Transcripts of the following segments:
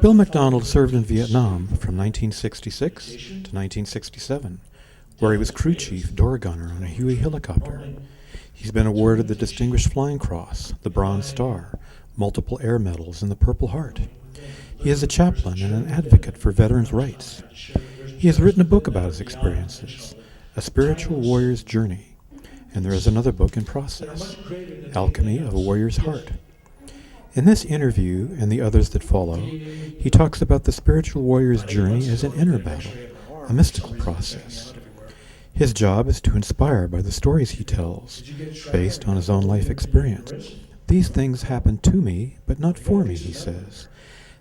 Bill McDonald served in Vietnam from 1966 to 1967, where he was crew chief door gunner on a Huey helicopter. He's been awarded the Distinguished Flying Cross, the Bronze Star, multiple air medals, and the Purple Heart. He is a chaplain and an advocate for veterans' rights. He has written a book about his experiences, A Spiritual Warrior's Journey, and there is another book in process, Alchemy of a Warrior's Heart. In this interview and the others that follow, he talks about the spiritual warrior's journey as an inner battle, a mystical process. His job is to inspire by the stories he tells, based on his own life experience. These things happen to me, but not for me, he says.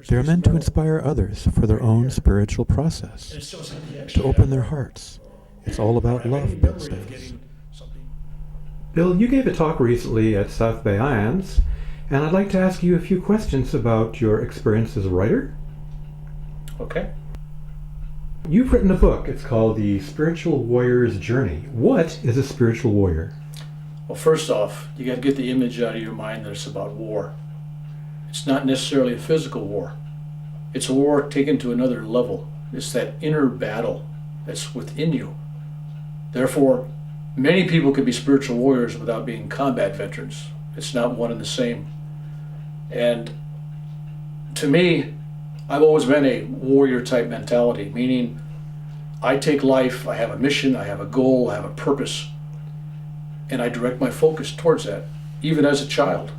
They are meant to inspire others for their own spiritual process, to open their hearts. It's all about love, Bill says. Bill, you gave a talk recently at South Bay Ions, and I'd like to ask you a few questions about your experience as a writer. Okay. You've written a book. It's called The Spiritual Warrior's Journey. What is a spiritual warrior? Well, first off, you got to get the image out of your mind that it's about war. It's not necessarily a physical war. It's a war taken to another level. It's that inner battle that's within you. Therefore, many people could be spiritual warriors without being combat veterans. It's not one and the same. And to me, I've always been a warrior type mentality, meaning I take life, I have a mission, I have a goal, I have a purpose, and I direct my focus towards that, even as a child.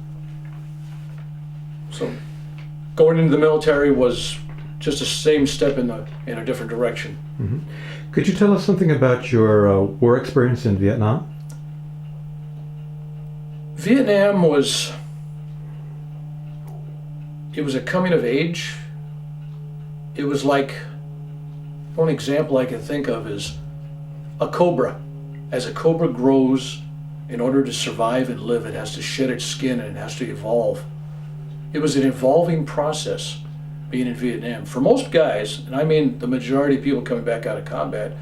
So going into the military was just the same step in a different direction. Mm-hmm. Could you tell us something about your war experience in Vietnam? Vietnam was a coming of age. It was like, one example I can think of is a cobra. As a cobra grows, in order to survive and live, it has to shed its skin and it has to evolve. It was an evolving process being in Vietnam. For most guys, and I mean the majority of people coming back out of combat,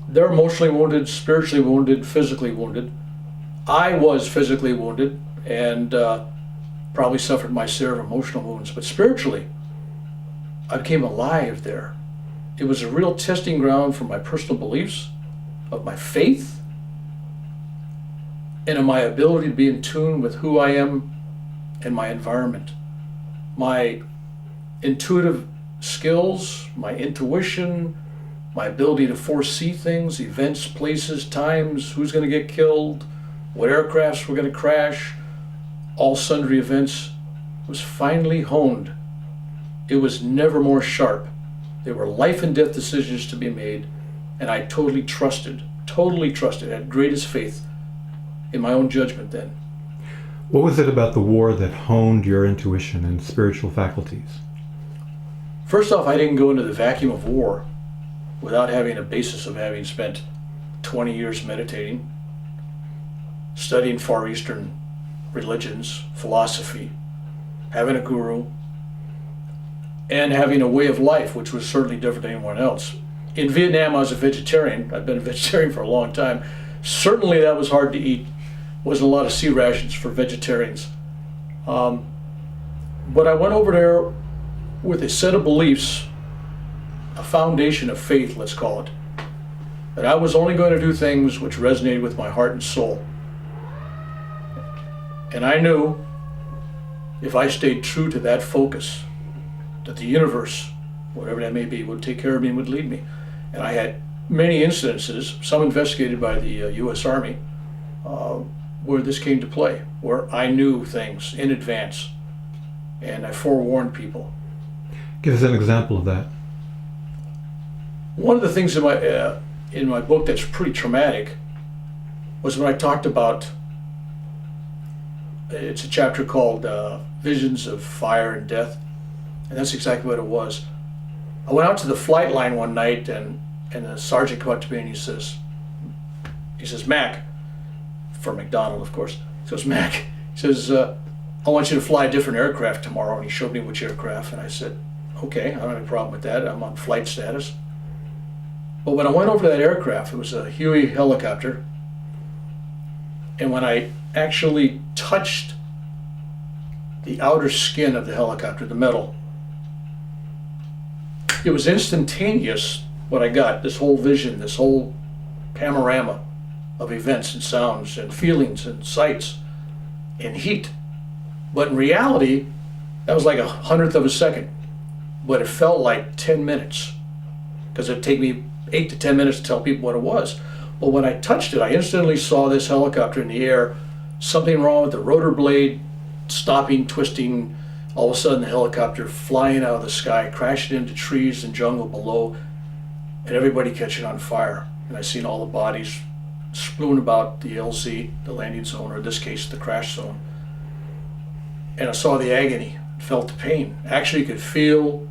they're emotionally wounded, spiritually wounded, physically wounded. I was physically wounded and probably suffered my share of emotional wounds, but spiritually, I became alive there. It was a real testing ground for my personal beliefs, of my faith, and of my ability to be in tune with who I am and my environment. My intuitive skills, my intuition, my ability to foresee things, events, places, times, who's going to get killed, what aircrafts were going to crash, all sundry events, was finely honed. It was never more sharp. There were life and death decisions to be made, and I totally trusted, had greatest faith in my own judgment then. What was it about the war that honed your intuition and spiritual faculties? First off, I didn't go into the vacuum of war without having a basis of having spent 20 years meditating, studying Far Eastern religions, philosophy, having a guru, and having a way of life which was certainly different than anyone else. In Vietnam, I was a vegetarian. I've been a vegetarian for a long time. Certainly that was hard to eat. Wasn't a lot of sea rations for vegetarians. But I went over there with a set of beliefs, a foundation of faith, let's call it, that I was only going to do things which resonated with my heart and soul. And I knew if I stayed true to that focus, that the universe, whatever that may be, would take care of me and would lead me. And I had many incidences, some investigated by the U.S. Army, where this came to play, where I knew things in advance and I forewarned people. Give us an example of that. One of the things in my book that's pretty traumatic was when I talked about, it's a chapter called Visions of Fire and Death, and that's exactly what it was. I went out to the flight line one night and the sergeant came up to me and he says, Mac, for McDonald of course, he says, Mac, he says, I want you to fly a different aircraft tomorrow, and he showed me which aircraft, and I said, okay, I don't have any problem with that, I'm on flight status. But when I went over to that aircraft, it was a Huey helicopter, and when I actually touched the outer skin of the helicopter, the metal. It was instantaneous what I got, this whole vision, this whole panorama of events and sounds and feelings and sights and heat. But in reality, that was like 100th of a second. But it felt like 10 minutes because it'd take me 8 to 10 minutes to tell people what it was. But when I touched it, I instantly saw this helicopter in the air, something wrong with the rotor blade, stopping, twisting, all of a sudden the helicopter flying out of the sky, crashing into trees and jungle below, and everybody catching on fire. And I seen all the bodies strewn about the LZ, the landing zone, or in this case, the crash zone. And I saw the agony, felt the pain. Actually could feel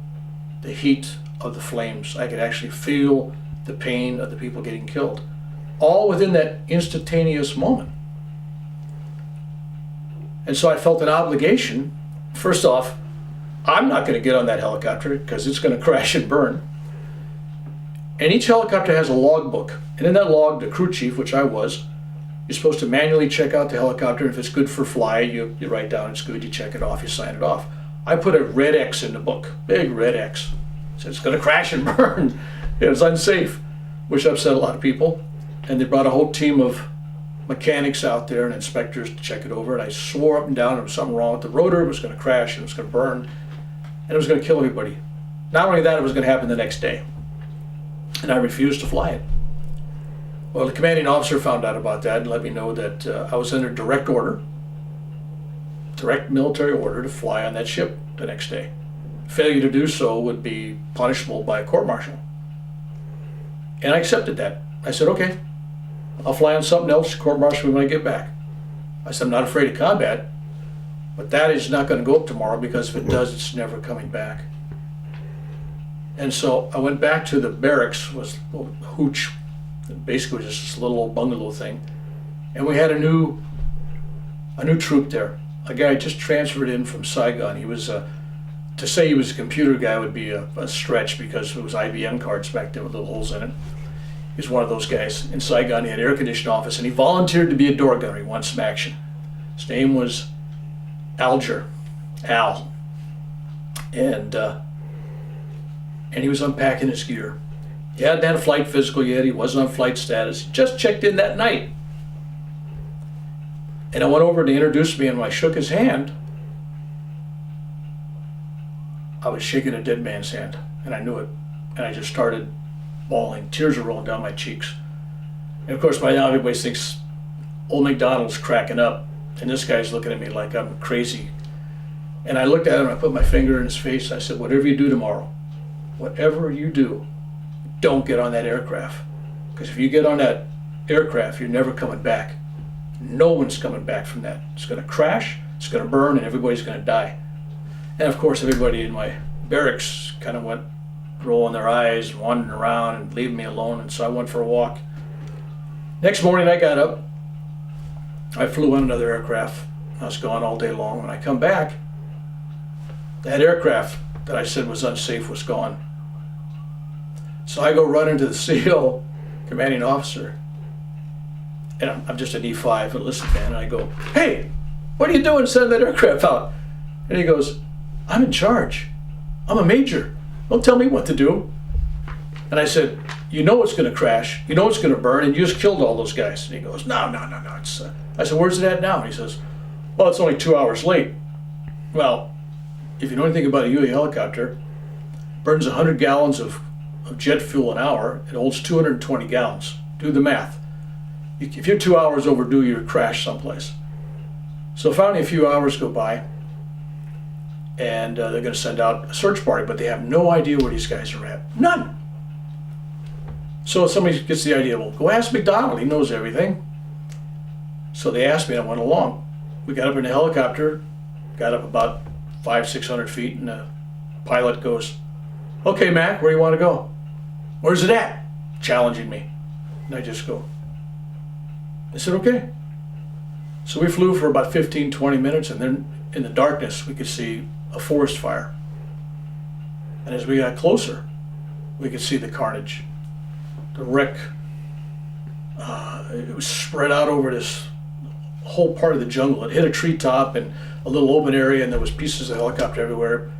the heat of the flames. I could actually feel the pain of the people getting killed. All within that instantaneous moment. And so I felt an obligation. First off, I'm not going to get on that helicopter because it's going to crash and burn. And each helicopter has a logbook. And in that log, the crew chief, which I was, you're supposed to manually check out the helicopter. If it's good for flight, you write down it's good, you check it off, you sign it off. I put a red X in the book, big red X. Said it's going to crash and burn. It's unsafe, which upset a lot of people. And they brought a whole team of mechanics out there and inspectors to check it over. And I swore up and down there was something wrong with the rotor. It was going to crash and it was going to burn. And it was going to kill everybody. Not only that, it was going to happen the next day. And I refused to fly it. Well, the commanding officer found out about that and let me know that I was under direct military order to fly on that ship the next day. Failure to do so would be punishable by a court-martial. And I accepted that. I said, okay, I'll fly on something else, court-martial me when I get back. I said, I'm not afraid of combat, but that is not going to go up tomorrow because if it does, it's never coming back. And so I went back to the barracks, was a hooch, basically just this little old bungalow thing. And we had a new troop there. A guy just transferred in from Saigon. He was, to say he was a computer guy would be a stretch because it was IBM cards back there with little holes in it. He was one of those guys. In Saigon, he had an air-conditioned office, and he volunteered to be a door gunner. He wanted some action. His name was Al. And he was unpacking his gear. He hadn't had a flight physical yet. He wasn't on flight status. He just checked in that night. And I went over to introduce me, and when I shook his hand, I was shaking a dead man's hand, and I knew it. And I just started bawling. Tears were rolling down my cheeks. And of course, by now, everybody thinks old McDonald's cracking up, and this guy's looking at me like I'm crazy. And I looked at him, I put my finger in his face, I said, whatever you do tomorrow, whatever you do, don't get on that aircraft. Because if you get on that aircraft, you're never coming back. No one's coming back from that. It's going to crash, it's going to burn, and everybody's going to die. And of course, everybody in my barracks kind of went rolling their eyes, wandering around, and leaving me alone. And so I went for a walk. Next morning, I got up. I flew on another aircraft. I was gone all day long. When I come back, that aircraft that I said was unsafe was gone. So I go run into the CO, commanding officer, and I'm just an E5, a enlisted man, and I go, hey, what are you doing sending that aircraft out? And he goes, I'm in charge. I'm a major. Don't tell me what to do. And I said, you know it's going to crash, you know it's going to burn, and you just killed all those guys. And he goes, no. It's, I said, where's it at now? And he says, well, it's only 2 hours late. Well, if you know anything about a Huey helicopter, burns 100 gallons of jet fuel an hour. It holds 220 gallons. Do the math. If you're 2 hours overdue, you're crashed someplace. So finally a few hours go by, and they're going to send out a search party, but they have no idea where these guys are at. None. So somebody gets the idea, well, go ask McDonald, he knows everything. So they asked me, and I went along. We got up in the helicopter, got up about 500-600 feet, and the pilot goes, okay, Mac, where do you want to go? Where's it at? Challenging me. And I just go. I said, okay. So we flew for about 15-20 minutes, and then in the darkness, we could see a forest fire. And as we got closer, we could see the carnage. The wreck, it was spread out over this whole part of the jungle. It hit a treetop and a little open area, and there was pieces of helicopter everywhere.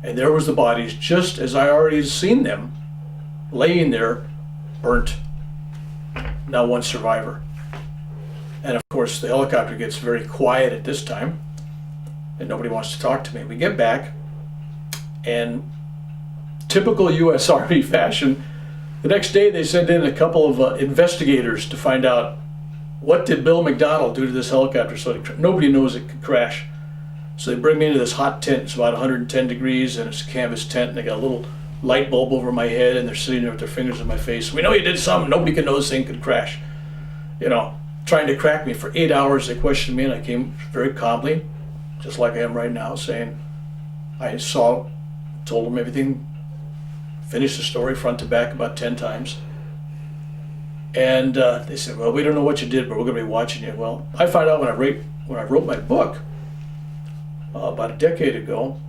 And there was the bodies, just as I already seen them, laying there, burnt. Not one survivor. And of course, the helicopter gets very quiet at this time, and nobody wants to talk to me. We get back, and typical U.S. Army fashion, the next day they send in a couple of investigators to find out what did Bill McDonald do to this helicopter. So nobody knows it could crash. So they bring me into this hot tent. It's about 110 degrees, and it's a canvas tent, and they got a little light bulb over my head, and they're sitting there with their fingers in my face. We know you did something. Nobody can know this thing could crash. You know, trying to crack me for 8 hours. They questioned me, and I came very calmly, just like I am right now, saying I saw, told them everything, finished the story front to back about 10 times. And they said, well, we don't know what you did, but we're going to be watching you. Well, I found out when I wrote my book about a decade ago.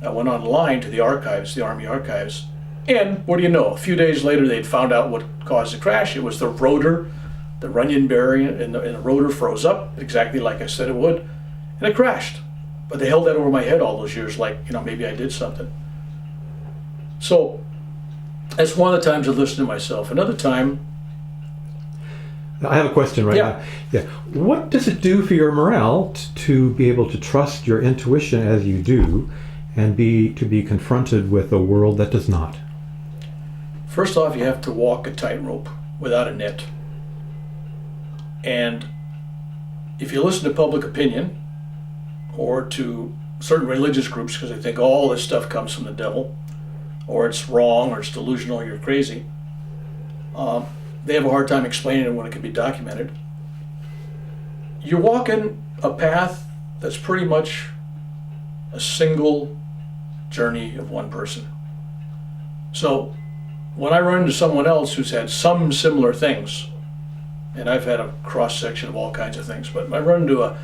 I went online to the archives, the Army archives, and what do you know? A few days later, they'd found out what caused the crash. It was the rotor, the Runyon bearing, and the rotor froze up exactly like I said it would, and it crashed. But they held that over my head all those years, like, you know, maybe I did something. So that's one of the times I listened to myself. Another time, I have a question right now. Yeah. What does it do for your morale to be able to trust your intuition as you do, and to be confronted with a world that does not? First off, you have to walk a tightrope without a net. And if you listen to public opinion or to certain religious groups, because they think all this stuff comes from the devil, or it's wrong, or it's delusional, or you're crazy, they have a hard time explaining it when it can be documented. You're walking a path that's pretty much a single journey of one person. So when I run into someone else who's had some similar things, and I've had a cross-section of all kinds of things, but I run into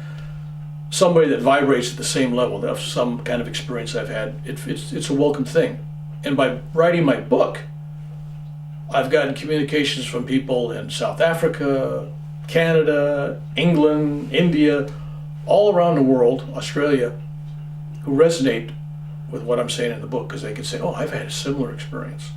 somebody that vibrates at the same level of some kind of experience I've had, it's a welcome thing. And by writing my book, I've gotten communications from people in South Africa, Canada, England, India, all around the world, Australia, who resonate with what I'm saying in the book, because they can say, oh, I've had a similar experience.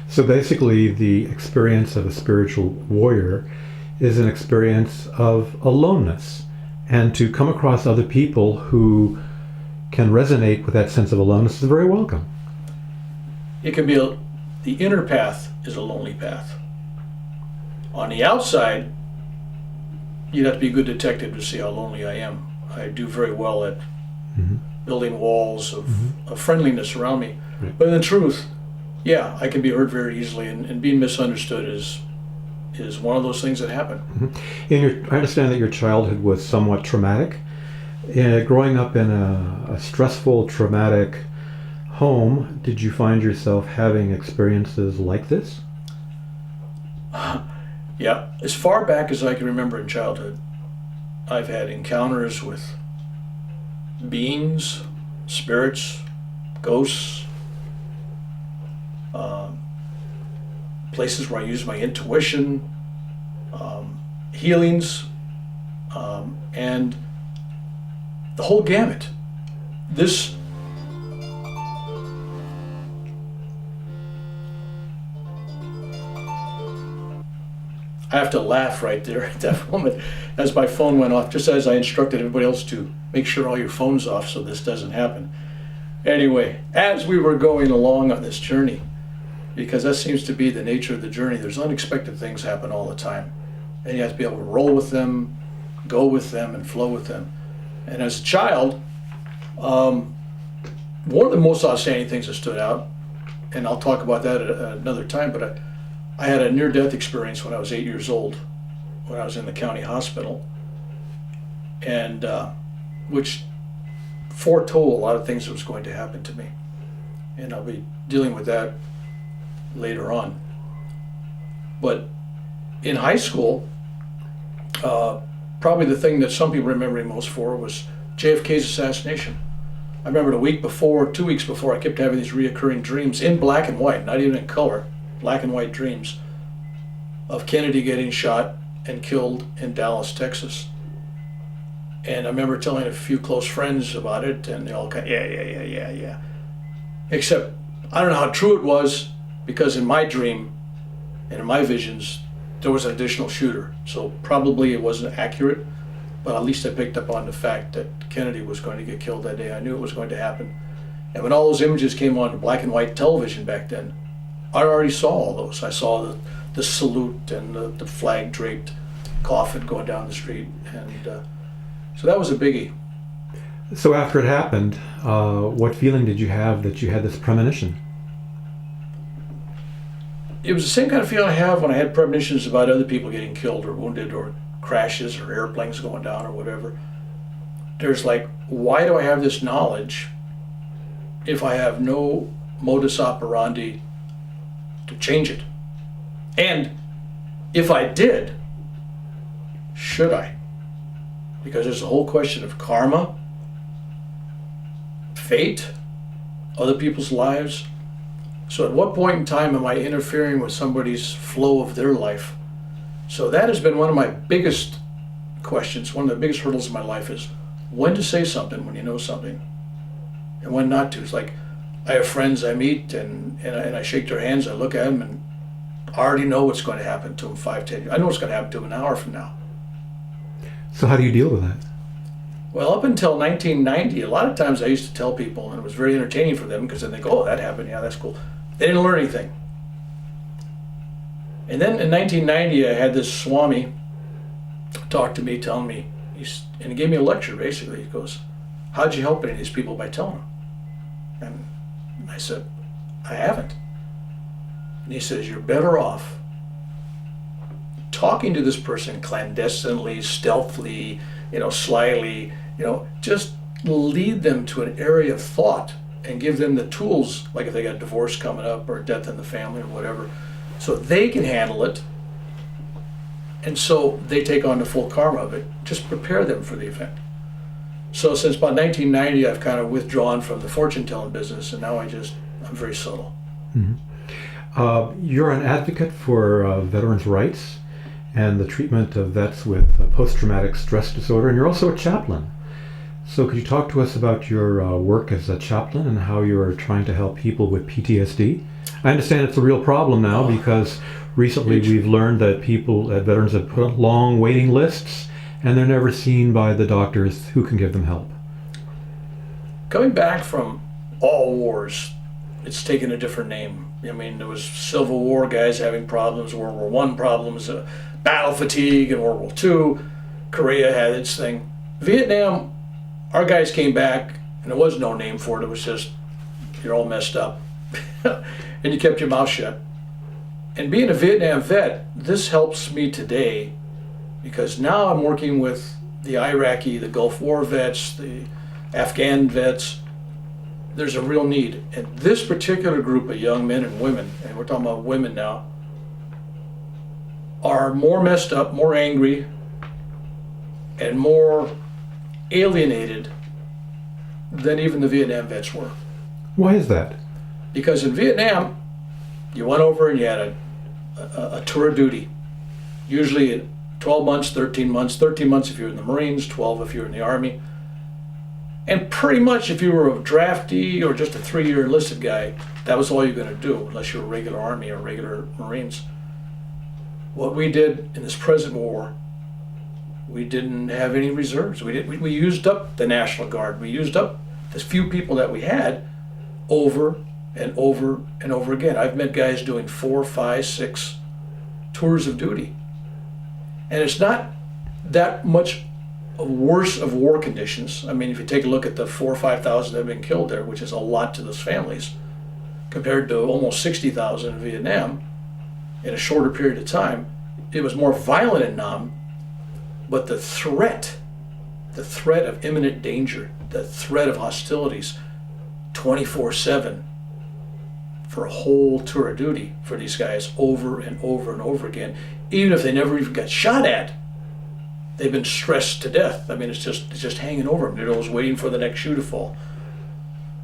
So basically, the experience of a spiritual warrior is an experience of aloneness, and to come across other people who can resonate with that sense of aloneness is very welcome. It can be the inner path is a lonely path. On the outside, you'd have to be a good detective to see how lonely I am. I do very well at building walls of friendliness around me. Right. But in the truth, yeah, I can be hurt very easily, and being misunderstood is one of those things that happen. I understand that your childhood was somewhat traumatic. Growing up in a stressful, traumatic home, did you find yourself having experiences like this? Yeah, as far back as I can remember in childhood, I've had encounters with beings, spirits, ghosts, places where I use my intuition, healings, and the whole gamut. This I have to laugh right there at that moment as my phone went off, just as I instructed everybody else to make sure all your phone's off so this doesn't happen. Anyway, as we were going along on this journey, because that seems to be the nature of the journey, there's unexpected things happen all the time. And you have to be able to roll with them, go with them, and flow with them. And as a child, one of the most outstanding things that stood out, and I'll talk about that at another time, but I had a near-death experience when I was 8 years old, when I was in the county hospital, and which foretold a lot of things that was going to happen to me. And I'll be dealing with that later on. But in high school, probably the thing that some people remember me most for was JFK's assassination. I remember the week before, 2 weeks before, I kept having these reoccurring dreams in black and white, not even in color, black and white dreams of Kennedy getting shot and killed in Dallas, Texas. And I remember telling a few close friends about it, and they all kind of, yeah. Except, I don't know how true it was, because in my dream and in my visions, there was an additional shooter. So probably it wasn't accurate, but at least I picked up on the fact that Kennedy was going to get killed that day. I knew it was going to happen. And when all those images came on black and white television back then, I already saw all those. I saw the salute and the flag draped coffin going down the street. And so that was a biggie. So after it happened, what feeling did you have that you had this premonition? It was the same kind of feeling I have when I had premonitions about other people getting killed or wounded or crashes or airplanes going down or whatever. There's like, why do I have this knowledge if I have no modus operandi to change it? And if I did, should I? Because there's a whole question of karma, fate, other people's lives. So at what point in time am I interfering with somebody's flow of their life? So that has been one of my biggest questions, one of the biggest hurdles in my life, is when to say something when you know something and when not to. It's like, I have friends I meet and I shake their hands, I look at them, and I already know what's going to happen to them 5, 10 years. I know what's going to happen to them an hour from now. So how do you deal with that? Well, up until 1990, a lot of times I used to tell people, and it was very entertaining for them, because then they go, oh, that happened, yeah, that's cool. They didn't learn anything. And then in 1990, I had this Swami talk to me, telling me, and he gave me a lecture, basically. He goes, how'd you help any of these people by telling them? And I said, I haven't. And he says, you're better off talking to this person clandestinely, stealthily, slyly, just lead them to an area of thought and give them the tools, like if they got divorce coming up or death in the family or whatever, so they can handle it. And so they take on the full karma of it. Just prepare them for the event. So since about 1990, I've kind of withdrawn from the fortune telling business, and now I'm very subtle. Mm-hmm. You're an advocate for veterans' rights and the treatment of vets with post-traumatic stress disorder, and you're also a chaplain. So could you talk to us about your work as a chaplain and how you're trying to help people with PTSD? I understand it's a real problem now because recently we've learned that veterans have put on long waiting lists and they're never seen by the doctors who can give them help. Coming back from all wars, it's taken a different name. I mean, there was Civil War guys having problems, World War I problems, battle fatigue in World War II. Korea had its thing. Vietnam, our guys came back and there was no name for it. It was just, you're all messed up. And you kept your mouth shut. And being a Vietnam vet, this helps me today because now I'm working with the Iraqi, the Gulf War vets, the Afghan vets. There's a real need. And this particular group of young men and women, and we're talking about women now, are more messed up, more angry, and more alienated than even the Vietnam vets were. Why is that? Because in Vietnam, you went over and you had a tour of duty, usually 12 months, 13 months, 13 months if you're in the Marines, 12 if you're in the Army. And pretty much if you were a draftee or just a 3-year enlisted guy, that was all you're going to do, unless you were regular Army or regular Marines. What we did in this present war, we didn't have any reserves. We used up the National Guard. We used up the few people that we had over and over and over again. I've met guys doing 4, 5, 6 tours of duty. And it's not that much worse of war conditions. I mean, if you take a look at the 4,000 or 5,000 that have been killed there, which is a lot to those families, compared to almost 60,000 in Vietnam in a shorter period of time, it was more violent in Nam, but the threat of imminent danger, the threat of hostilities 24/7 for a whole tour of duty for these guys over and over and over again, even if they never even got shot at, they've been stressed to death. I mean, it's just hanging over them. They're always waiting for the next shoe to fall.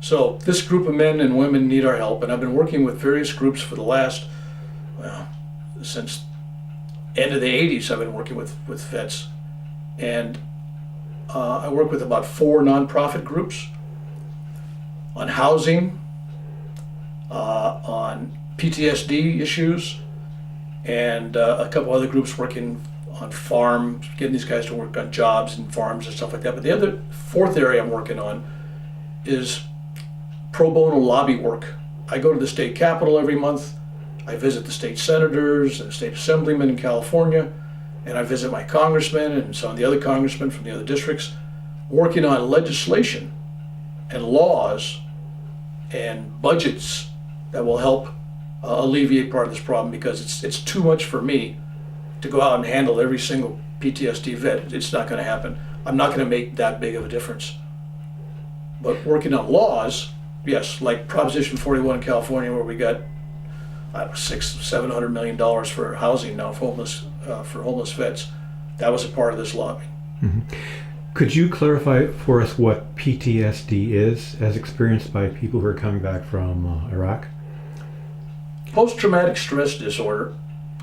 So this group of men and women need our help, and I've been working with various groups for the last, since end of the 80s. I've been working with vets, and I work with about 4 nonprofit groups on housing, on PTSD issues, and a couple other groups working on farms, getting these guys to work on jobs and farms and stuff like that. But the other 4th area I'm working on is pro bono lobby work. I go to the state capitol every month. I visit the state senators and state assemblymen in California, and I visit my congressmen and some of the other congressmen from the other districts, working on legislation and laws and budgets that will help alleviate part of this problem, because it's too much for me to go out and handle every single PTSD vet. It's not going to happen. I'm not going to make that big of a difference. But working on laws, yes, like Proposition 41 in California, where we got $600-700 million for housing now for homeless vets. That was a part of this lobby. Mm-hmm. Could you clarify for us what PTSD is, as experienced by people who are coming back from Iraq? Post-traumatic stress disorder,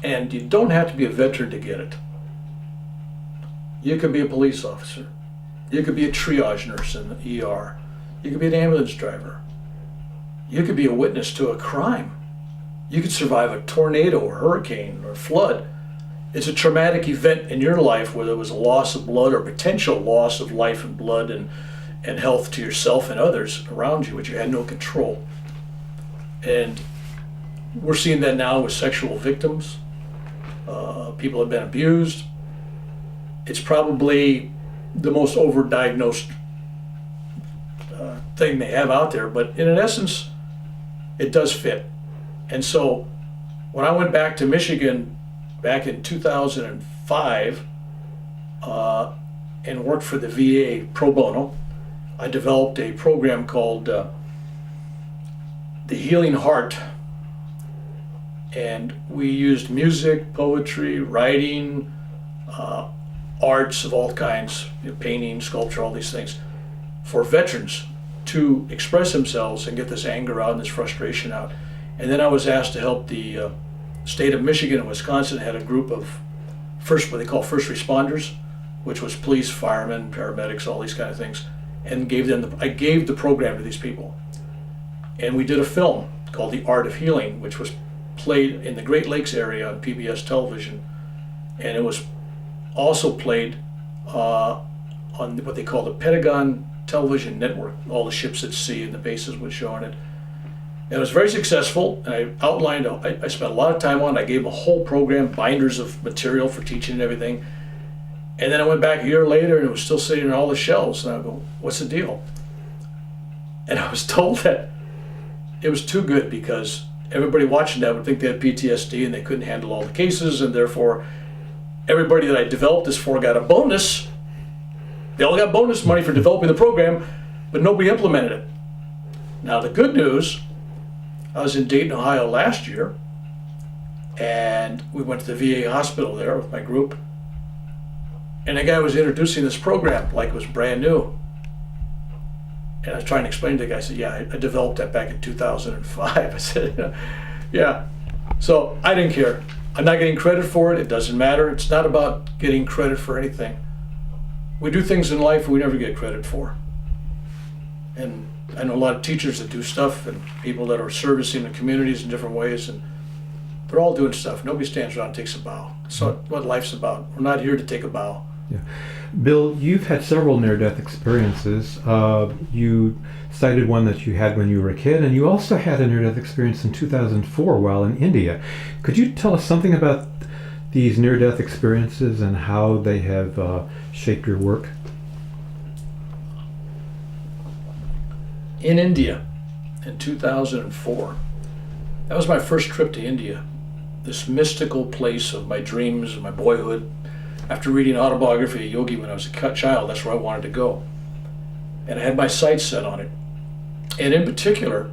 and you don't have to be a veteran to get it. You could be a police officer. You could be a triage nurse in the ER. You could be an ambulance driver. You could be a witness to a crime. You could survive a tornado or hurricane or flood. It's a traumatic event in your life where there was a loss of blood or potential loss of life and blood and health to yourself and others around you, which you had no control. And we're seeing that now with sexual victims. People have been abused. It's probably the most overdiagnosed thing they have out there, but in essence, it does fit. And so when I went back to Michigan back in 2005 and worked for the VA pro bono, I developed a program called The Healing Heart. And we used music, poetry, writing, arts of all kinds, painting, sculpture, all these things, for veterans to express themselves and get this anger out and this frustration out. And then I was asked to help the state of Michigan and Wisconsin had a group of what they call first responders, which was police, firemen, paramedics, all these kind of things, and I gave the program to these people. And we did a film called The Art of Healing, which was played in the Great Lakes area on PBS television, and it was also played on what they call the Pentagon Television Network. All the ships at sea and the bases would show on it. And it was very successful, and I outlined, I spent a lot of time on it. I gave them a whole program, binders of material for teaching and everything. And then I went back a year later and it was still sitting on all the shelves, and I go, what's the deal? And I was told that it was too good because everybody watching that would think they had PTSD and they couldn't handle all the cases, and therefore everybody that I developed this for got a bonus. They all got bonus money for developing the program, but nobody implemented it. Now the good news, I was in Dayton, Ohio last year, and we went to the VA hospital there with my group, and the guy was introducing this program like it was brand new. And I was trying to explain to the guy, I said, yeah, I developed that back in 2005. I said, yeah. So I didn't care. I'm not getting credit for it. It doesn't matter. It's not about getting credit for anything. We do things in life we never get credit for. And I know a lot of teachers that do stuff and people that are servicing the communities in different ways, and they're all doing stuff. Nobody stands around and takes a bow. That's what life's about. We're not here to take a bow. Yeah. Bill, you've had several near-death experiences. You cited one that you had when you were a kid, and you also had a near-death experience in 2004 while in India. Could you tell us something about these near-death experiences and how they have shaped your work? In India, in 2004, that was my first trip to India, this mystical place of my dreams and my boyhood. After reading Autobiography of Yogi when I was a child, that's where I wanted to go. And I had my sights set on it. And in particular,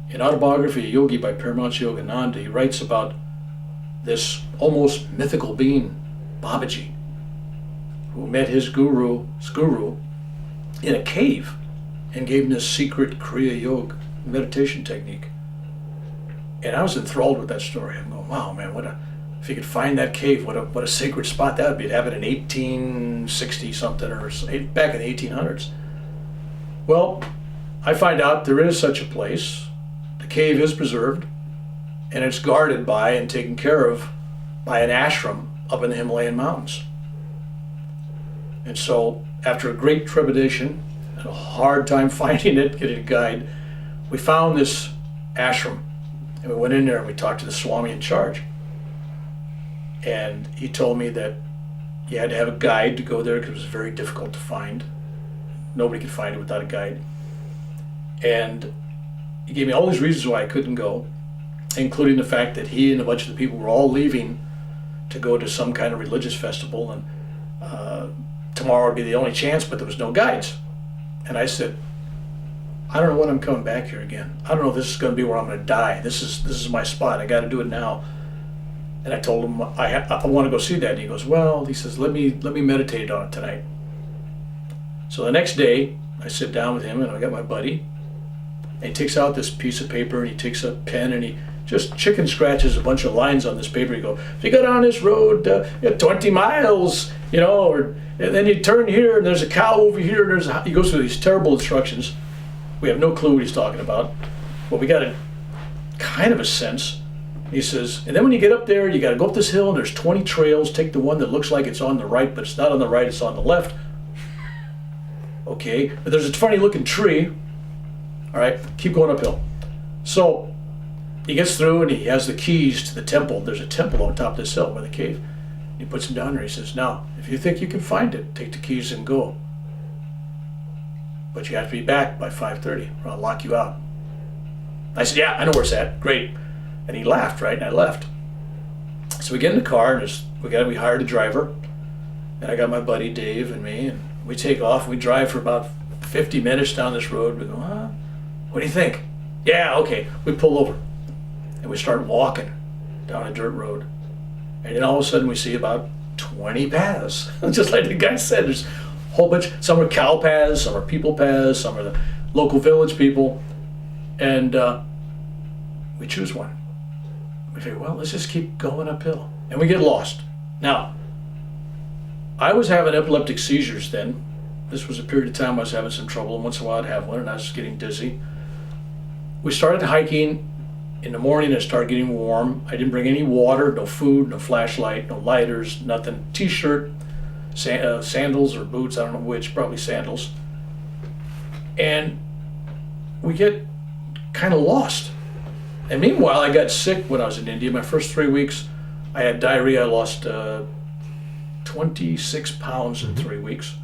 in Autobiography of Yogi by Paramahansa Yogananda, he writes about this almost mythical being, Babaji, who met his guru in a cave and gave him this secret Kriya Yoga meditation technique. And I was enthralled with that story. I'm going, wow, man, if he could find that cave, what a sacred spot that would be to have it in 1860 something or back in the 1800s. Well, I find out there is such a place. The cave is preserved, and it's guarded by and taken care of by an ashram up in the Himalayan mountains. And so, after a great trepidation and a hard time finding it, getting a guide, we found this ashram, and we went in there and we talked to the Swami in charge. And he told me that you had to have a guide to go there because it was very difficult to find. Nobody could find it without a guide. And he gave me all these reasons why I couldn't go, including the fact that he and a bunch of the people were all leaving to go to some kind of religious festival, and tomorrow would be the only chance, but there was no guides. And I said, I don't know when I'm coming back here again. I don't know if this is going to be where I'm going to die. This is my spot. I got to do it now. And I told him I want to go see that. And he goes, well, he says, let me meditate on it tonight. So the next day, I sit down with him, and I got my buddy, and he takes out this piece of paper, and he takes a pen, and he just chicken scratches a bunch of lines on this paper. He goes, if you go down this road 20 miles, and then you turn here, and there's a cow over here, and he goes through these terrible instructions. We have no clue what he's talking about, but we got a kind of a sense. He says, and then when you get up there, you got to go up this hill, and there's 20 trails. Take the one that looks like it's on the right, but it's not on the right, it's on the left. Okay, but there's a funny looking tree. All right, keep going uphill. So he gets through, and he has the keys to the temple. There's a temple on top of this hill by the cave. He puts them down there. He says, now, if you think you can find it, take the keys and go. But you have to be back by 5:30, or I'll lock you out. I said, yeah, I know where it's at. Great. And he laughed, right? And I left. So we get in the car, and we hired a driver. And I got my buddy Dave and me, and we take off. We drive for about 50 minutes down this road. We go, what do you think? Yeah, okay. We pull over, and we start walking down a dirt road. And then all of a sudden we see about 20 paths. Just like the guy said, there's a whole bunch. Some are cow paths, some are people paths, some are the local village people. And we choose one. We figure, well, let's just keep going uphill. And we get lost. Now, I was having epileptic seizures then. This was a period of time I was having some trouble, and once in a while I'd have one, and I was getting dizzy. We started hiking in the morning. It started getting warm. I didn't bring any water, no food, no flashlight, no lighters, nothing. T-shirt, sandals or boots, I don't know which, probably sandals. And we get kind of lost. And meanwhile, I got sick when I was in India. My first 3 weeks, I had diarrhea. I lost 26 pounds in 3 weeks.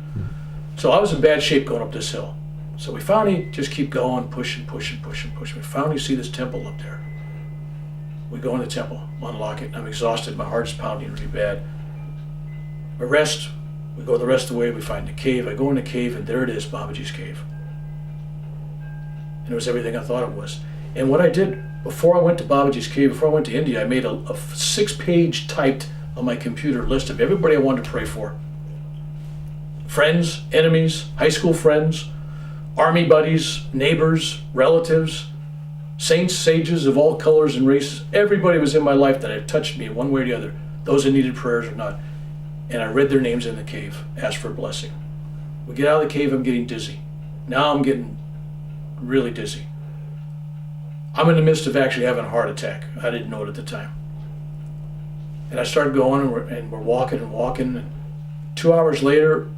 So I was in bad shape going up this hill. So we finally just keep going, pushing. We finally see this temple up there. We go in the temple, unlock it. I'm exhausted. My heart's pounding really bad. We rest. We go the rest of the way. We find the cave. I go in the cave, and there it is, Babaji's cave. And it was everything I thought it was. And what I did before I went to Babaji's cave, before I went to India, I made a 6-page typed on my computer list of everybody I wanted to pray for. Friends, enemies, high school friends, army buddies, neighbors, relatives, saints, sages of all colors and races. Everybody was in my life that had touched me in one way or the other, those that needed prayers or not. And I read their names in the cave, asked for a blessing. We get out of the cave, I'm getting dizzy. Now I'm getting really dizzy. I'm in the midst of actually having a heart attack. I didn't know it at the time. And I started going, and we're walking. And 2 hours later,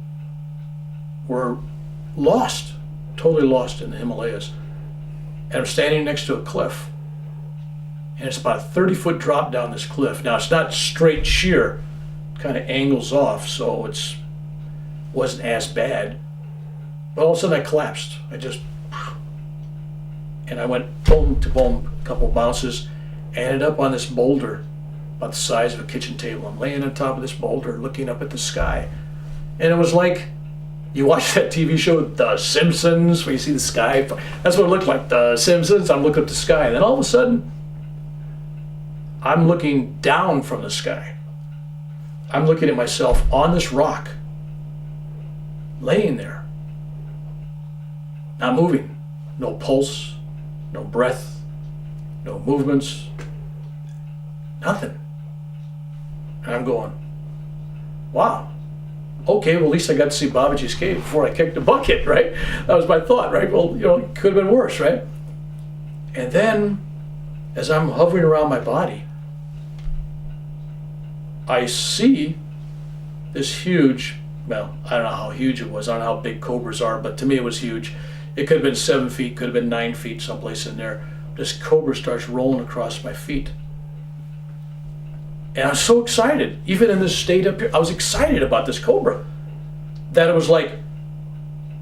we're lost, totally lost in the Himalayas. And I'm standing next to a cliff. And it's about a 30-foot drop down this cliff. Now, it's not straight sheer, it kind of angles off, so it wasn't as bad. But all of a sudden I collapsed. And I went boom to boom, a couple of bounces, ended up on this boulder about the size of a kitchen table. I'm laying on top of this boulder looking up at the sky. And it was like, you watch that TV show, The Simpsons, where you see the sky. That's what it looked like, The Simpsons. I'm looking up the sky, and then all of a sudden, I'm looking down from the sky. I'm looking at myself on this rock, laying there, not moving, no pulse, no breath, no movements, nothing. And I'm going, wow. Okay, well, at least I got to see Babaji's cave before I kicked the bucket, right? That was my thought, right? Well, it could have been worse, right? And then, as I'm hovering around my body, I see this huge, well, I don't know how huge it was, I don't know how big cobras are, but to me it was huge. It could have been 7 feet, could have been 9 feet, someplace in there. This cobra starts rolling across my feet. And I was so excited, even in this state up here, I was excited about this cobra, that it was like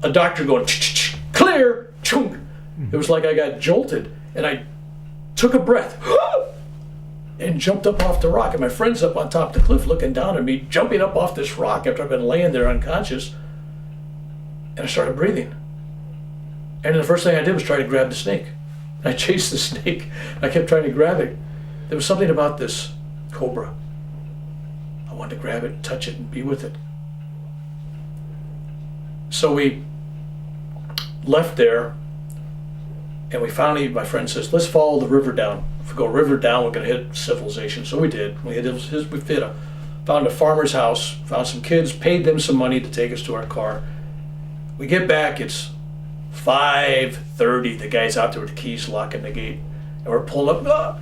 a doctor going, clear, chunk. It was like I got jolted, and I took a breath, and jumped up off the rock. And my friend's up on top of the cliff looking down at me, jumping up off this rock after I've been laying there unconscious. And I started breathing. And the first thing I did was try to grab the snake. I chased the snake. I kept trying to grab it. There was something about this cobra. I wanted to grab it, touch it, and be with it. So we left there, and we finally, my friend says, let's follow the river down. If we go river down, we're going to hit civilization. So we did. We found a farmer's house, found some kids, paid them some money to take us to our car. We get back, it's 5:30. The guy's out there with the keys locking the gate. And we're pulling up. Ah!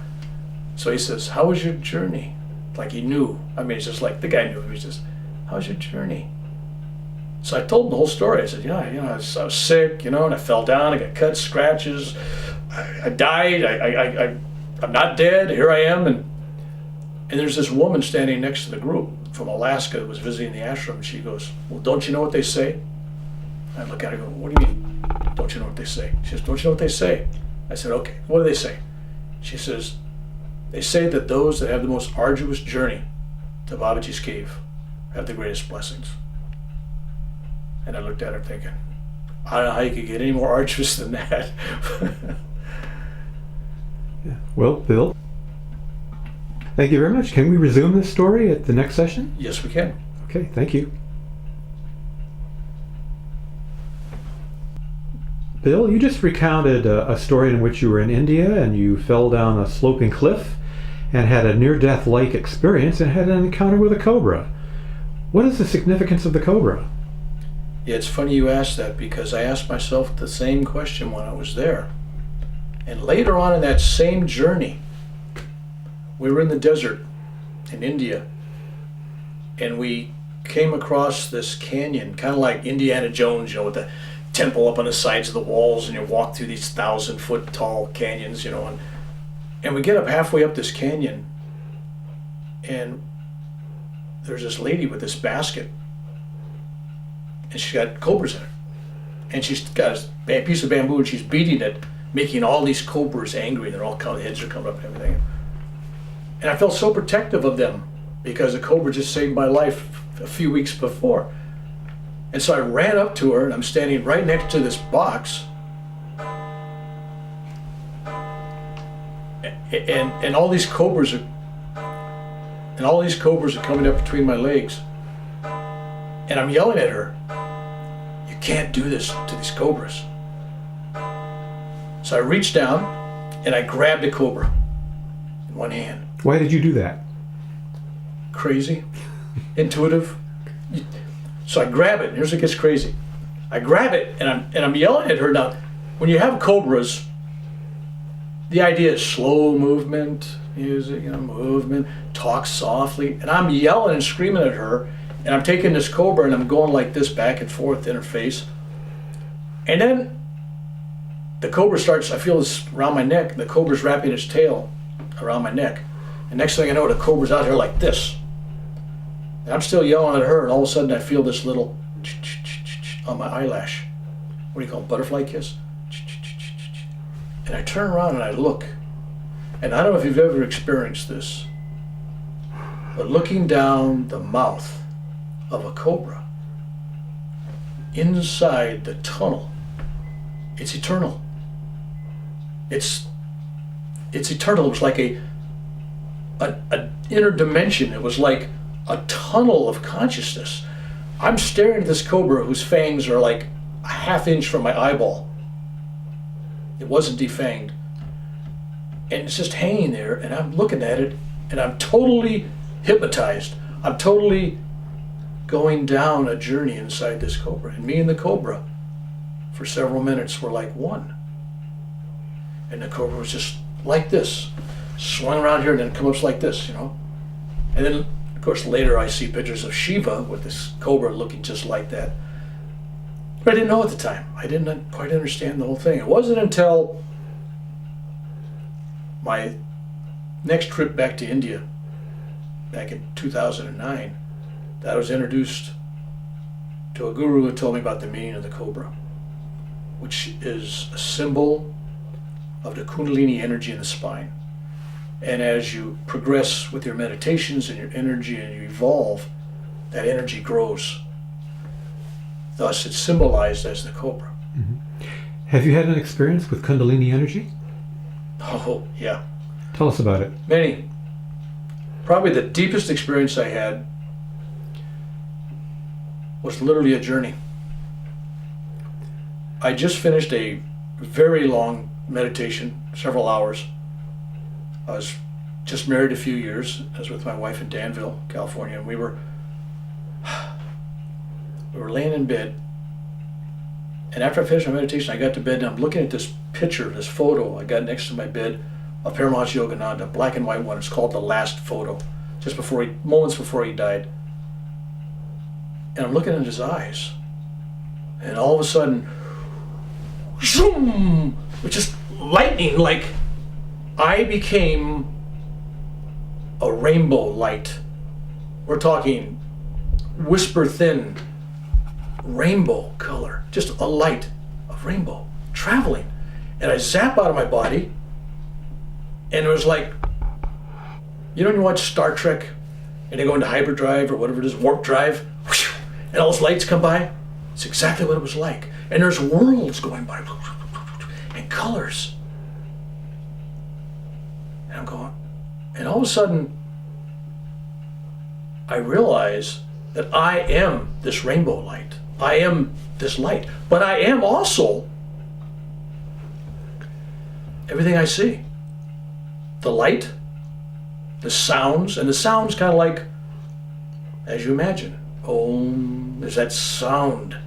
So he says, how was your journey? Like he knew. I mean, it's just like the guy knew. He was just, how was your journey? So I told him the whole story. I said, I was sick, and I fell down. I got cuts, scratches. I died. I'm not dead. Here I am. And there's this woman standing next to the group from Alaska that was visiting the ashram. And she goes, well, don't you know what they say? I look at her and go, what do you mean, don't you know what they say? She says, don't you know what they say? I said, okay, what do they say? She says, they say that those that have the most arduous journey to Babaji's cave have the greatest blessings. And I looked at her thinking, I don't know how you could get any more arduous than that. Yeah. Well, Bill, thank you very much. Can we resume this story at the next session? Yes, we can. Okay, thank you. Bill, you just recounted a story in which you were in India and you fell down a sloping cliff and had a near-death-like experience and had an encounter with a cobra. What is the significance of the cobra? Yeah, it's funny you asked that, because I asked myself the same question when I was there. And later on in that same journey, we were in the desert in India, and we came across this canyon, kind of like Indiana Jones, with the temple up on the sides of the walls, and you walk through these 1,000-foot tall canyons, and we get up halfway up this canyon, and there's this lady with this basket, and she's got cobras in it, and she's got a piece of bamboo, and she's beating it, making all these cobras angry. They're all coming, heads are coming up and everything. And I felt so protective of them, because the cobra just saved my life a few weeks before. And so I ran up to her, and I'm standing right next to this box, and all these cobras are coming up between my legs, and I'm yelling at her, "You can't do this to these cobras." So I reached down and I grabbed a cobra in one hand. Why did you do that? Crazy, intuitive. So I grab it, and here's what gets crazy. I grab it, and I'm yelling at her. Now, when you have cobras, the idea is slow movement, music, movement, talk softly, and I'm yelling and screaming at her, and I'm taking this cobra and I'm going like this back and forth in her face. And then the cobra starts, I feel this around my neck, the cobra's wrapping its tail around my neck. And next thing I know, the cobra's out here like this. And I'm still yelling at her, and all of a sudden I feel this little on my eyelash. What do you call it, butterfly kiss? And I turn around and I look. And I don't know if you've ever experienced this, but looking down the mouth of a cobra, inside the tunnel, it's eternal. It's eternal. It was like a inner dimension. It was like a tunnel of consciousness. I'm staring at this cobra whose fangs are like a half inch from my eyeball. It wasn't defanged. And it's just hanging there, and I'm looking at it, and I'm totally hypnotized. I'm totally going down a journey inside this cobra. And me and the cobra, for several minutes, were like one. And the cobra was just like this, swung around here and then come up like this, you know. And then, of course, later I see pictures of Shiva with this cobra looking just like that. But I didn't know at the time. I didn't quite understand the whole thing. It wasn't until my next trip back to India, back in 2009, that I was introduced to a guru who told me about the meaning of the cobra, which is a symbol of the Kundalini energy in the spine. And as you progress with your meditations and your energy and you evolve, that energy grows. Thus, it's symbolized as the cobra. Mm-hmm. Have you had an experience with Kundalini energy? Oh, yeah. Tell us about it. Many. Probably the deepest experience I had was literally a journey. I just finished a very long meditation, several hours. I was just married a few years. I was with my wife in Danville, California, and we were laying in bed. And after I finished my meditation, I got to bed and I'm looking at this picture, this photo I got next to my bed of Paramahansa Yogananda, black and white one. It's called The Last Photo, just before moments before he died. And I'm looking at his eyes, and all of a sudden, zoom, with just lightning, like I became a rainbow light. We're talking whisper thin rainbow color, just a light of rainbow traveling. And I zap out of my body, and it was like, you know when you watch Star Trek and they go into hyperdrive or whatever it is, warp drive, and all those lights come by? It's exactly what it was like. And there's worlds going by, and colors. And I'm going, and all of a sudden, I realize that I am this rainbow light. I am this light. But I am also everything I see. The light, the sounds, and the sounds kind of like, as you imagine, there's that sound,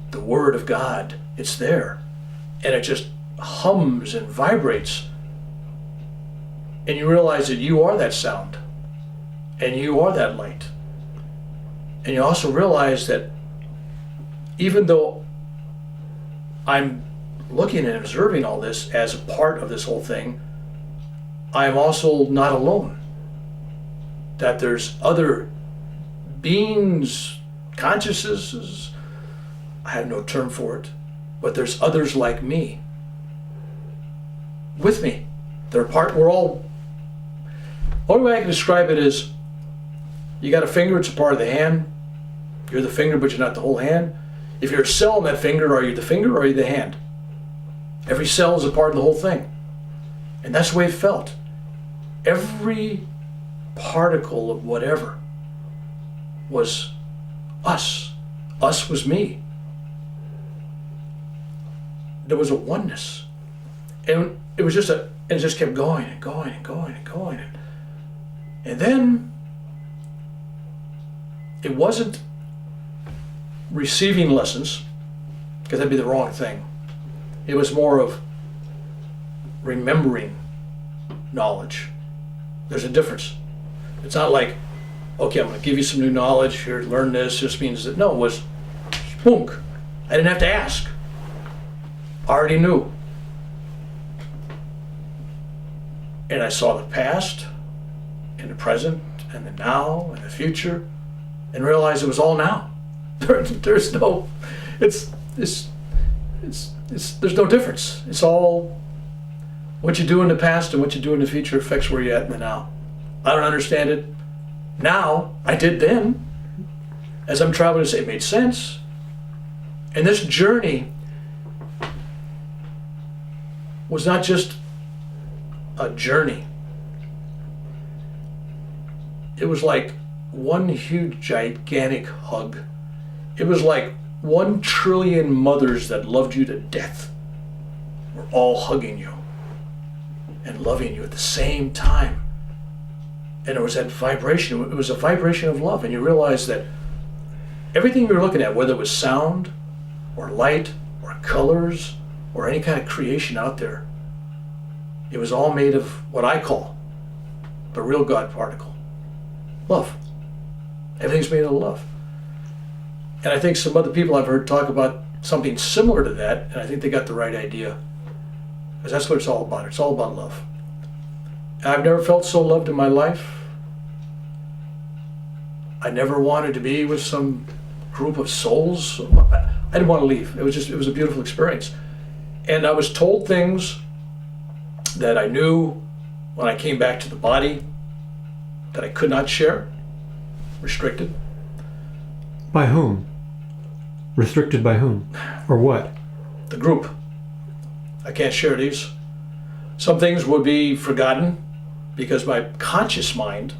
the word of God, it's there. And it just hums and vibrates. And you realize that you are that sound. And you are that light. And you also realize that even though I'm looking and observing all this as a part of this whole thing, I am also not alone. That there's other beings, consciousnesses, I have no term for it, but there's others like me with me. We're all, only way I can describe it is, you got a finger, it's a part of the hand. You're the finger, but you're not the whole hand. If you're a cell in that finger, are you the finger or are you the hand? Every cell is a part of the whole thing. And that's the way it felt. Every particle of whatever was us. Us was me. There was a oneness. And it was just it just kept going and going and going and going. And then it wasn't receiving lessons, because that'd be the wrong thing. It was more of remembering knowledge. There's a difference. It's not like, okay, I'm going to give you some new knowledge here, learn this. Just means that, no, it was spunk. I didn't have to ask. I already knew. And I saw the past and the present and the now and the future and realized it was all now. There's no, there's no difference. It's all what you do in the past and what you do in the future affects where you're at in the now. I don't understand it now. I did then. As I'm traveling to say, it made sense. And this journey was not just a journey. It was like one huge, gigantic hug. It was like 1 trillion mothers that loved you to death were all hugging you and loving you at the same time. And it was that vibration. It was a vibration of love. And you realize that everything you were looking at, whether it was sound or light or colors or any kind of creation out there, it was all made of what I call the real God particle, love. Everything's made of love. And I think some other people I've heard talk about something similar to that, and I think they got the right idea. Because that's what it's all about. It's all about love. And I've never felt so loved in my life. I never wanted to be with some group of souls. I didn't want to leave. It was a beautiful experience. And I was told things that I knew when I came back to the body that I could not share, restricted. By whom? Restricted by whom? Or what? The group. I can't share these. Some things would be forgotten because my conscious mind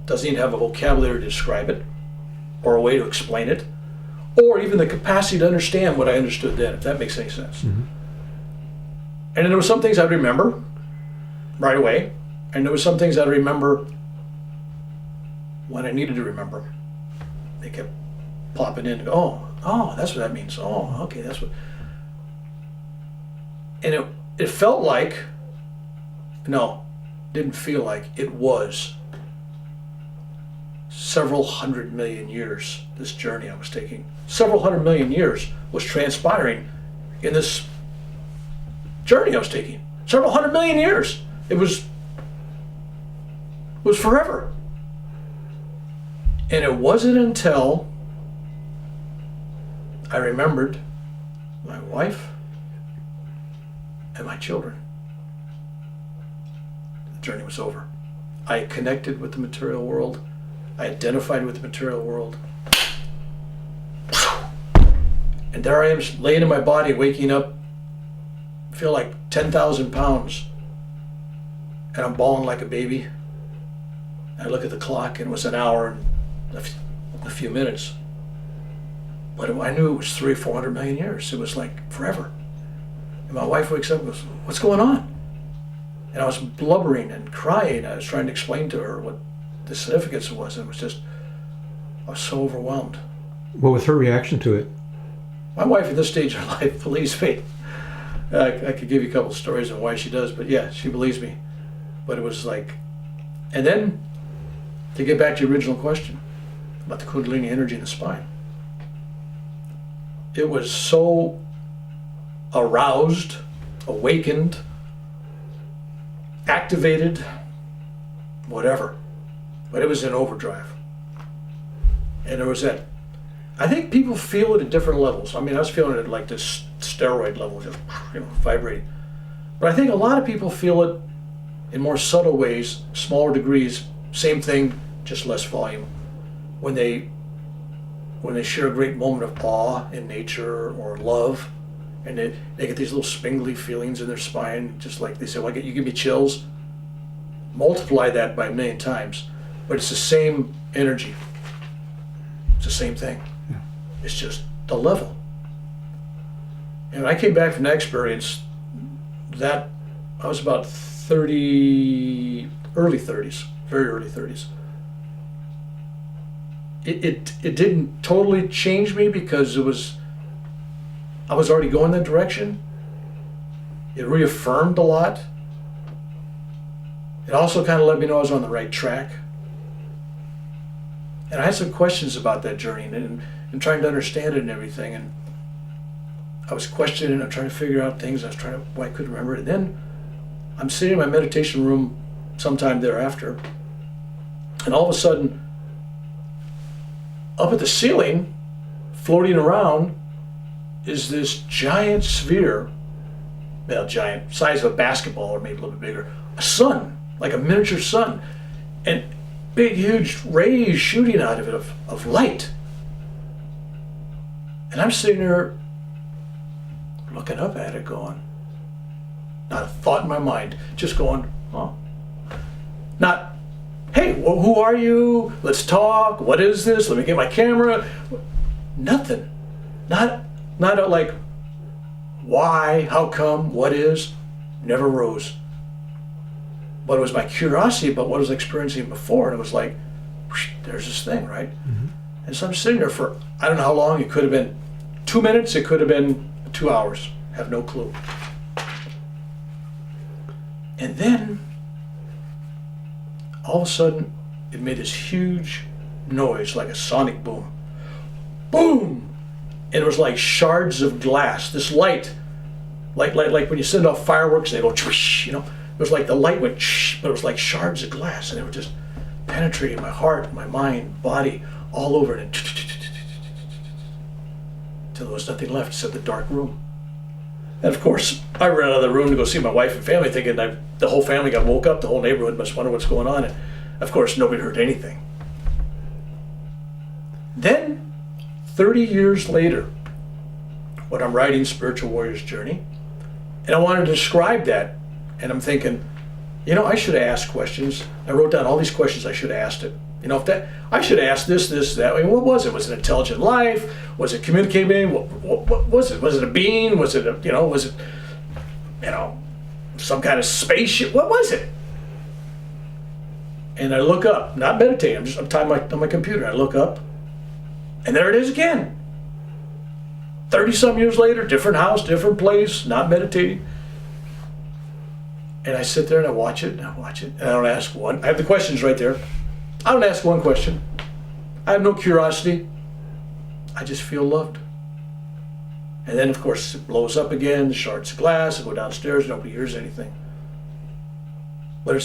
doesn't even have a vocabulary to describe it or a way to explain it or even the capacity to understand what I understood then, if that makes any sense. Mm-hmm. And then there were some things I'd remember right away, and there were some things I'd remember when I needed to remember. They kept plopping in and go, oh, that's what that means. Oh, okay, that's what. And it felt like, no, didn't feel like, it was several 100 million years, this journey I was taking. Several 100 million years was transpiring in this journey I was taking. Several 100 million years. It was forever. And it wasn't until I remembered my wife and my children. The journey was over. I connected with the material world. I identified with the material world. And there I am laying in my body, waking up, feel like 10,000 pounds. And I'm bawling like a baby. I look at the clock and it was an hour and a few minutes. But I knew it was 300 or 400 million years. It was like forever. And my wife wakes up and goes, what's going on? And I was blubbering and crying. I was trying to explain to her what the significance was. It was just, I was so overwhelmed. What was her reaction to it? My wife at this stage of her life believes me. I could give you a couple of stories on why she does, but yeah, she believes me. But it was like, and then to get back to your original question about the Kundalini energy in the spine. It was so aroused, awakened, activated, whatever. But it was in overdrive. And there was that, I think people feel it at different levels. I mean, I was feeling it at like this steroid level, just, vibrating. But I think a lot of people feel it in more subtle ways, smaller degrees, same thing, just less volume. When they share a great moment of awe in nature or love, and they get these little spindly feelings in their spine, just like they say, well, you give me chills. Multiply that by a million times. But it's the same energy. It's the same thing. Yeah. It's just the level. And when I came back from that experience, that I was about 30, early 30s, very early 30s. It didn't totally change me because I was already going that direction. It reaffirmed a lot. It also kind of let me know I was on the right track. And I had some questions about that journey and trying to understand it and everything. And I was questioning and trying to figure out things. I was trying to, why I couldn't remember it. And then I'm sitting in my meditation room sometime thereafter. And all of a sudden, up at the ceiling, floating around, is this giant sphere, well, giant, size of a basketball or maybe a little bit bigger, a sun, like a miniature sun, and big, huge rays shooting out of it of light. And I'm sitting there looking up at it going, not a thought in my mind, just going, oh. Not, hey, who are you? Let's talk. What is this? Let me get my camera. Nothing. Not like, why, how come, what is, never rose. but it was my curiosity about what I was experiencing before, and it was like, whoosh, there's this thing, right? And so I'm sitting there for, I don't know how long, it could have been 2 minutes, it could have been 2 hours, have no clue. And then, all of a sudden, it made this huge noise, like a sonic boom. Boom! And it was like shards of glass, this light, like when you send off fireworks, they go, you know, it was like the light went, but it was like shards of glass, and they were just penetrating my heart, my mind, body, all over it, until there was nothing left except the dark room. And of course, I ran out of the room to go see my wife and family, thinking the whole family got woke up, the whole neighborhood must wonder what's going on, and of course, nobody heard anything. Then, 30 years later, when I'm writing Spiritual Warrior's Journey, and I wanted to describe that, and I'm thinking, you know, I should have asked questions. I wrote down all these questions I should have asked it. You know, I should have asked this, that. I mean, what was it? Was it intelligent life? Was it communicating? What was it? Was it a being? Was it some kind of spaceship? What was it? And I look up, not meditating, I'm typing on my computer. I look up, and there it is again. 30-some years later, different house, different place, not meditating. And I sit there and I watch it, and I don't ask one. I have the questions right there. I don't ask one question. I have no curiosity. I just feel loved. And then, of course, it blows up again, shards of glass, I go downstairs, nobody hears anything. But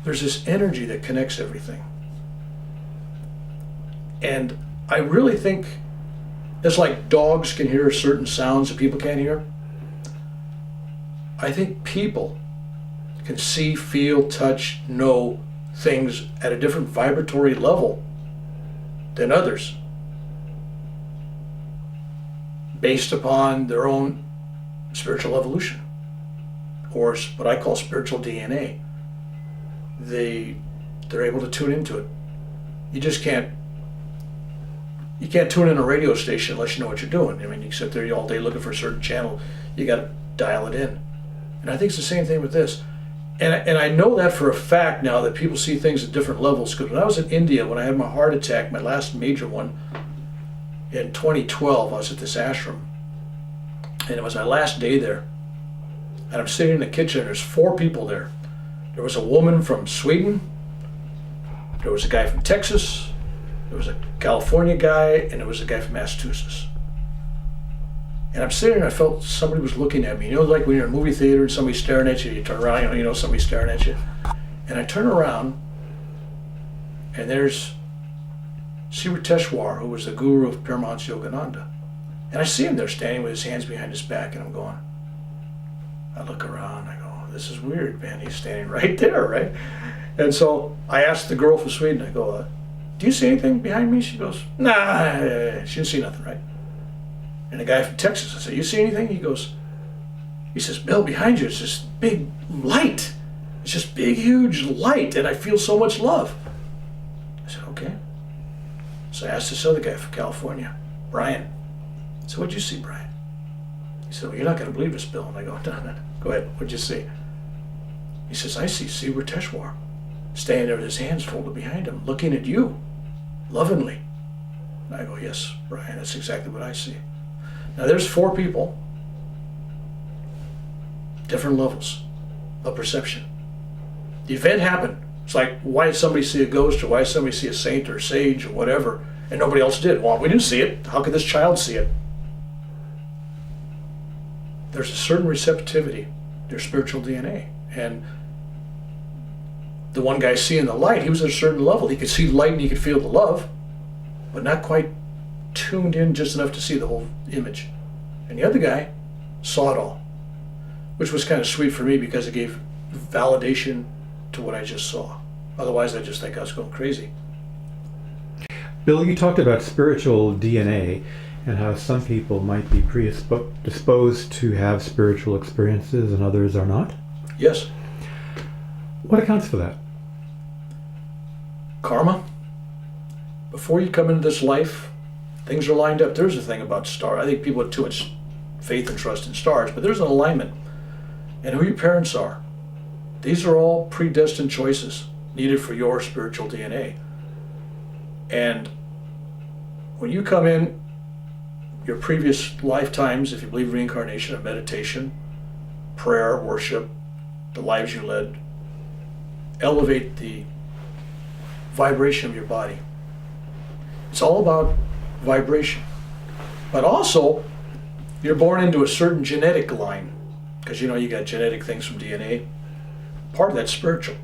there's this energy that connects everything. And I really think it's like dogs can hear certain sounds that people can't hear. I think people can see, feel, touch, know things at a different vibratory level than others, based upon their own spiritual evolution, or what I call spiritual DNA. They're able to tune into it. You can't tune in a radio station unless you know what you're doing. I mean, you sit there all day looking for a certain channel, you got to dial it in. And I think it's the same thing with this. And I know that for a fact now, that people see things at different levels. Because when I was in India, when I had my heart attack, my last major one, in 2012, I was at this ashram. And it was my last day there. And I'm sitting in the kitchen, and there's 4 people there. There was a woman from Sweden, there was a guy from Texas, there was a California guy, and there was a guy from Massachusetts. And I'm sitting there, and I felt somebody was looking at me. You know, like when you're in a movie theater and somebody's staring at you, you turn around, you know somebody's staring at you. And I turn around, and there's Sivateshwar, who was the guru of Paramahansa Yogananda. And I see him there standing with his hands behind his back, and I'm going, I look around, I go, this is weird, man. He's standing right there, right? And so I asked the girl from Sweden, I go, do you see anything behind me? She goes, nah, she didn't see nothing, right? And the guy from Texas, I said, you see anything? He says, Bill, behind you, it's this big light. It's just big, huge light, and I feel so much love. I said, okay. So I asked this other guy from California, Brian. I said, what'd you see, Brian? He said, well, you're not going to believe this, Bill. And I go, no, go ahead, what'd you see? He says, I see Sivateshwar standing there with his hands folded behind him, looking at you, lovingly. And I go, yes, Brian, that's exactly what I see. Now there's 4 people, different levels of perception. The event happened. It's like, why did somebody see a ghost, or why did somebody see a saint or sage or whatever, and nobody else did? Well, we didn't see it. How could this child see it? There's a certain receptivity, their spiritual DNA. And the one guy seeing the light, he was at a certain level. He could see light and he could feel the love, but not quite tuned in just enough to see the whole image. And the other guy saw it all, which was kind of sweet for me because it gave validation to what I just saw. Otherwise, I just think I was going crazy. Bill, you talked about spiritual DNA and how some people might be predisposed to have spiritual experiences and others are not. Yes. What accounts for that? Karma. Before you come into this life, things are lined up. There's a thing about stars. I think people have too much faith and trust in stars, but there's an alignment. And who your parents are, These are all predestined choices needed for your spiritual DNA. And when you come in, your previous lifetimes, if you believe reincarnation, of meditation, prayer, worship, the lives you led, elevate the vibration of your body. It's all about vibration. But also, you're born into a certain genetic line, because you got genetic things from DNA. Part of that's spiritual.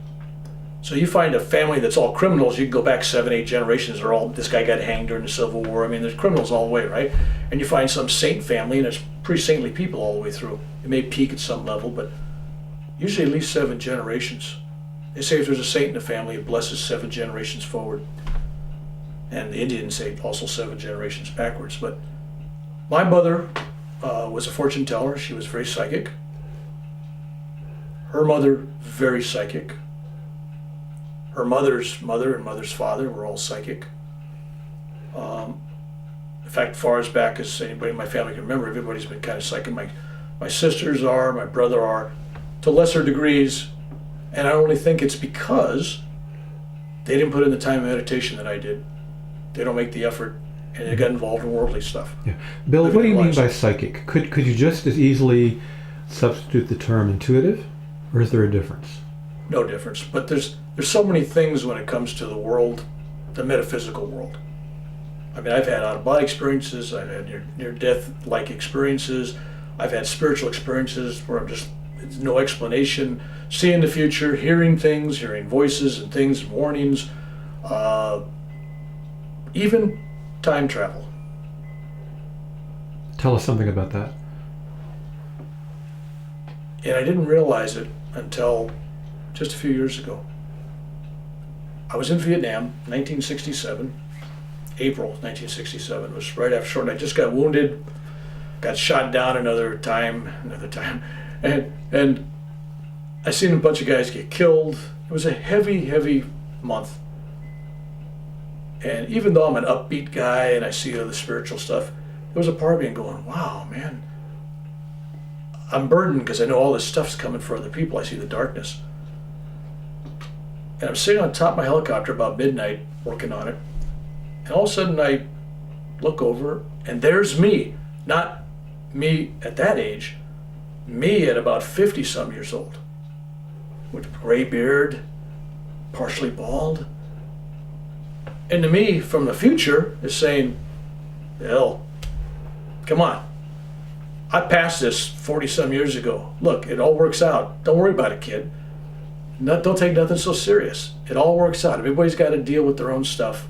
So you find a family that's all criminals, you can go back 7, 8 generations, they're all, this guy got hanged during the Civil War. I mean, there's criminals all the way, right? And you find some saint family, and it's pretty saintly people all the way through. It may peak at some level, but usually at least 7 generations. They say if there's a saint in the family, it blesses 7 generations forward. And the Indians say also 7 generations backwards. But my mother was a fortune teller. She was very psychic. Her mother, very psychic. Her mother's mother and mother's father were all psychic. In fact, far as back as anybody in my family can remember, everybody's been kind of psychic. My sisters are, my brother are, to lesser degrees. And I only think it's because they didn't put in the time of meditation that I did. They don't make the effort, and they got involved in worldly stuff. Yeah. Bill, what do you mean by psychic? Could you just as easily substitute the term intuitive, or is there a difference? No difference, but there's so many things when it comes to the world, the metaphysical world. I mean, I've had out-of-body experiences, I've had near-death-like experiences, I've had spiritual experiences where there's no explanation, seeing the future, hearing things, hearing voices and things, and warnings, even time travel. Tell us something about that. And I didn't realize it until just a few years ago. I was in Vietnam, 1967, April 1967. It was right after I just got wounded, got shot down another time, and I seen a bunch of guys get killed. It was a heavy, heavy month. And even though I'm an upbeat guy and I see all the spiritual stuff, there was a part of me going, wow, man, I'm burdened because I know all this stuff's coming for other people. I see the darkness. And I'm sitting on top of my helicopter about midnight working on it. And all of a sudden I look over and there's me. Not me at that age, me at about 50-some years old. With gray beard, partially bald. And to me, from the future, is saying, hell, come on. I passed this 40-some years ago. Look, it all works out. Don't worry about it, kid. Don't take nothing so serious. It all works out. Everybody's got to deal with their own stuff.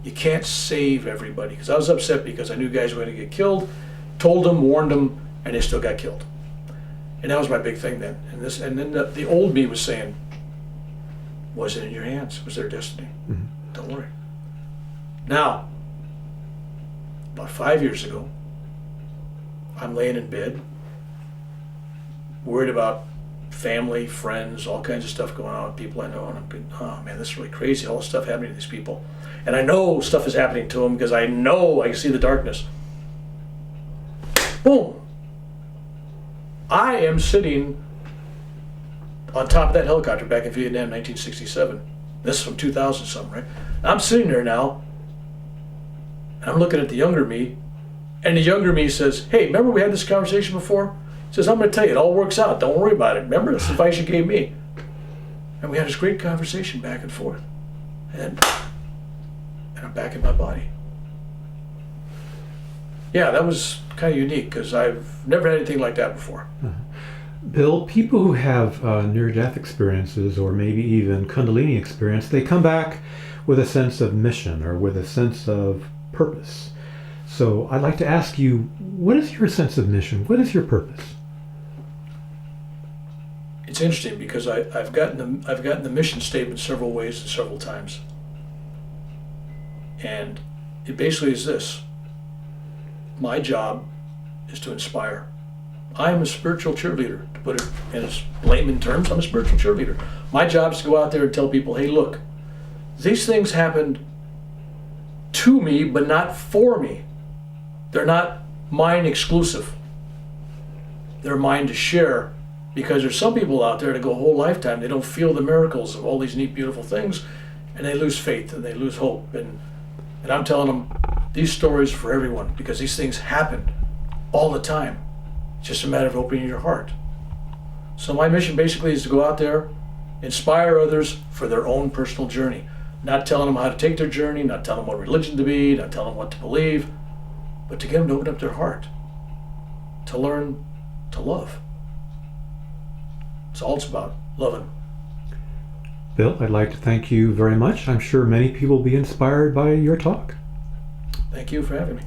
You can't save everybody. Because I was upset because I knew guys were going to get killed, told them, warned them, and they still got killed. And that was my big thing then. And then the old me was saying, was it in your hands? Was their destiny? Mm-hmm. Don't worry. Now, about 5 years ago, I'm laying in bed, worried about family, friends, all kinds of stuff going on with people I know, and I'm thinking, oh man, this is really crazy, all this stuff happening to these people. And I know stuff is happening to them because I know I can see the darkness. Boom! I am sitting on top of that helicopter back in Vietnam, 1967. This is from 2000 something, right? I'm sitting there now, and I'm looking at the younger me, and the younger me says, hey, remember we had this conversation before? He says, I'm going to tell you, it all works out. Don't worry about it. Remember, that's the advice you gave me. And we had this great conversation back and forth. And I'm back in my body. Yeah, that was kind of unique because I've never had anything like that before. Bill, people who have near-death experiences or maybe even Kundalini experience, they come back with a sense of mission or with a sense of purpose. So I'd like to ask you, what is your sense of mission? What is your purpose? It's interesting because I've gotten the mission statement several ways and several times. And it basically is this. My job is to inspire. I'm a spiritual cheerleader. To put it in as layman terms, I'm a spiritual cheerleader. My job is to go out there and tell people, hey, look, these things happened to me, but not for me. They're not mine exclusive. They're mine to share Because there's some people out there that go a whole lifetime, they don't feel the miracles of all these neat, beautiful things, and they lose faith and they lose hope. And I'm telling them, these stories for everyone, because these things happen all the time. It's just a matter of opening your heart. So my mission basically is to go out there, inspire others for their own personal journey. Not telling them how to take their journey, not telling them what religion to be, not telling them what to believe, but to get them to open up their heart, to learn to love. It's all it's about, loving. Bill, I'd like to thank you very much. I'm sure many people will be inspired by your talk. Thank you for having me.